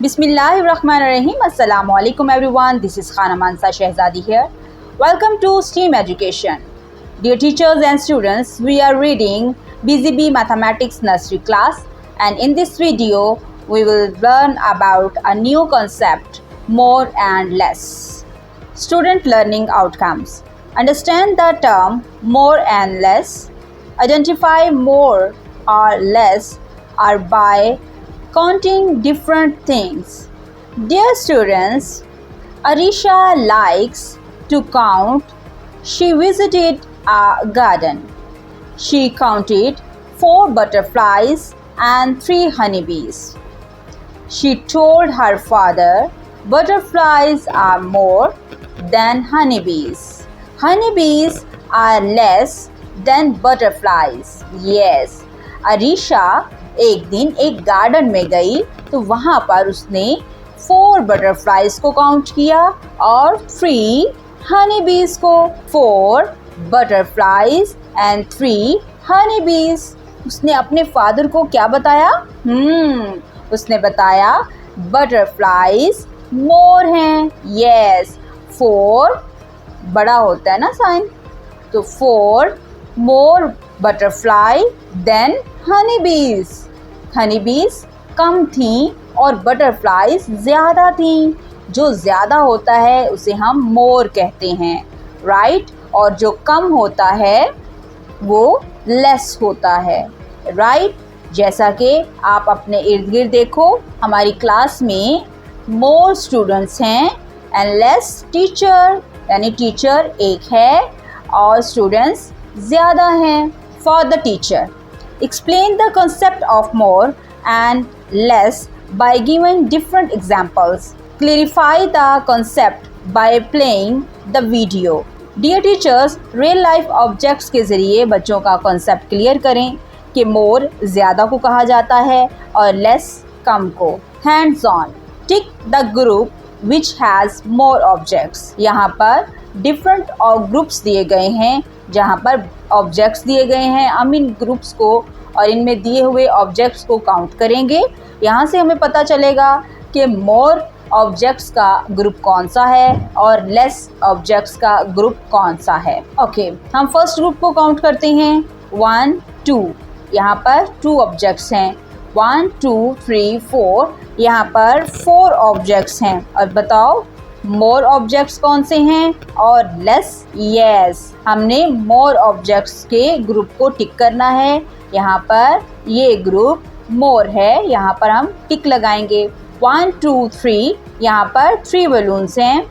Bismillahirrahmanirrahim. Assalamu alaikum everyone. This is Khana Mansa Shehzadi here. Welcome to STEAM Education. Dear teachers and students, we are reading BZB Mathematics Nursery class, and in this video we will learn about a new concept, more and less. Student learning outcomes. Understand the term more and less. Identify more or less are by counting different things. Dear students, Arisha likes to count. She visited a garden. She counted 4 butterflies and 3 honeybees. She told her father, butterflies are more than honeybees. Honeybees are less than butterflies. Yes, Arisha एक दिन एक garden में गई तो वहाँ पर उसने 4 butterflies को काउंट किया और 3 हनी बीज को. 4 बटरफ्लाइज एंड 3 हनी बीज. उसने अपने फादर को क्या बताया? उसने बताया बटरफ्लाइज मोर हैं. यस, 4 बड़ा होता है ना साइन, तो 4 मोर बटरफ्लाई देन हनी बीज. हनी बीज कम थी और बटरफ्लाइज ज़्यादा थी. जो ज़्यादा होता है उसे हम मोर कहते हैं, राइट? और जो कम होता है वो लेस होता है, राइट? जैसा कि आप अपने इर्द गिर्द देखो, हमारी क्लास में मोर स्टूडेंट्स हैं एंड लेस टीचर, यानी टीचर एक है और स्टूडेंट्स ज़्यादा हैं. For the teacher, explain the concept of more and less by giving different examples. Clarify the concept by playing the video. Dear teachers, real life objects के ज़रिए बच्चों का concept क्लियर करें कि more ज़्यादा को कहा जाता है और less कम को. Hands on. Tick the group which has more objects. यहाँ पर different ग्रुप्स दिए गए हैं जहाँ पर ऑब्जेक्ट्स दिए गए हैं. हम इन ग्रुप्स को और इनमें दिए हुए ऑब्जेक्ट्स को काउंट करेंगे. यहाँ से हमें पता चलेगा कि मोर ऑब्जेक्ट्स का ग्रुप कौन सा है और लेस ऑब्जेक्ट्स का ग्रुप कौन सा है. ओके, हम फर्स्ट ग्रुप को काउंट करते हैं. 1 2. यहाँ पर 2 ऑब्जेक्ट्स हैं. 1 2 3 4. यहाँ पर 4 ऑब्जेक्ट्स हैं. और बताओ मोर ऑब्जेक्ट्स कौन से हैं और लेस? यस, हमने मोर ऑब्जेक्ट्स के ग्रुप को टिक करना है. यहाँ पर ये ग्रुप मोर है, यहाँ पर हम टिक लगाएंगे. 1 2 3. यहाँ पर 3 बलून्स हैं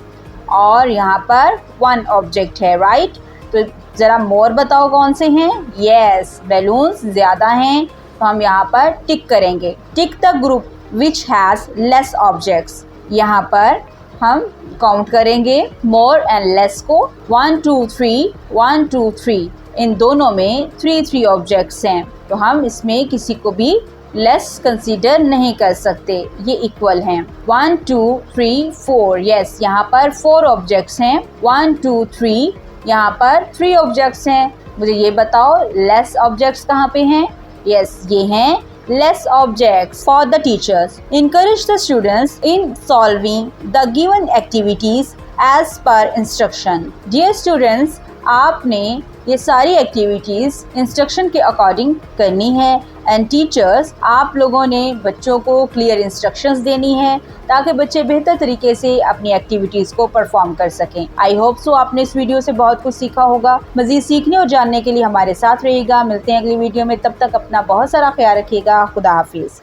और यहाँ पर 1 ऑब्जेक्ट है, राइट? तो ज़रा मोर बताओ कौन से हैं? यस, बलून्स ज़्यादा हैं तो हम यहाँ पर टिक करेंगे. Tick the group which has less objects. यहाँ पर हम काउंट करेंगे मोर एंड लेस को. 1 2 3 1 2 3. इन दोनों में 3 ऑब्जेक्ट्स हैं तो हम इसमें किसी को भी लेस कंसीडर नहीं कर सकते, ये इक्वल हैं. 1 2 3 4. यस, यहाँ पर 4 ऑब्जेक्ट्स हैं. 1 2 3. यहाँ पर 3 ऑब्जेक्ट्स हैं. मुझे ये बताओ लेस ऑब्जेक्ट्स कहाँ पे हैं? यस, ये हैं less objects. For the teachers, encourage the students in solving the given activities as per instruction. Dear students, आपने ये सारी एक्टिविटीज़ इंस्ट्रक्शन के अकॉर्डिंग करनी है एंड टीचर्स, आप लोगों ने बच्चों को क्लियर इंस्ट्रक्शंस देनी है ताकि बच्चे बेहतर तरीके से अपनी एक्टिविटीज़ को परफॉर्म कर सकें. आई होप सो आपने इस वीडियो से बहुत कुछ सीखा होगा. मज़ीद सीखने और जानने के लिए हमारे साथ रहिएगा. मिलते हैं अगली वीडियो में, तब तक अपना बहुत सारा ख्याल रखिएगा. खुदा हाफिज़.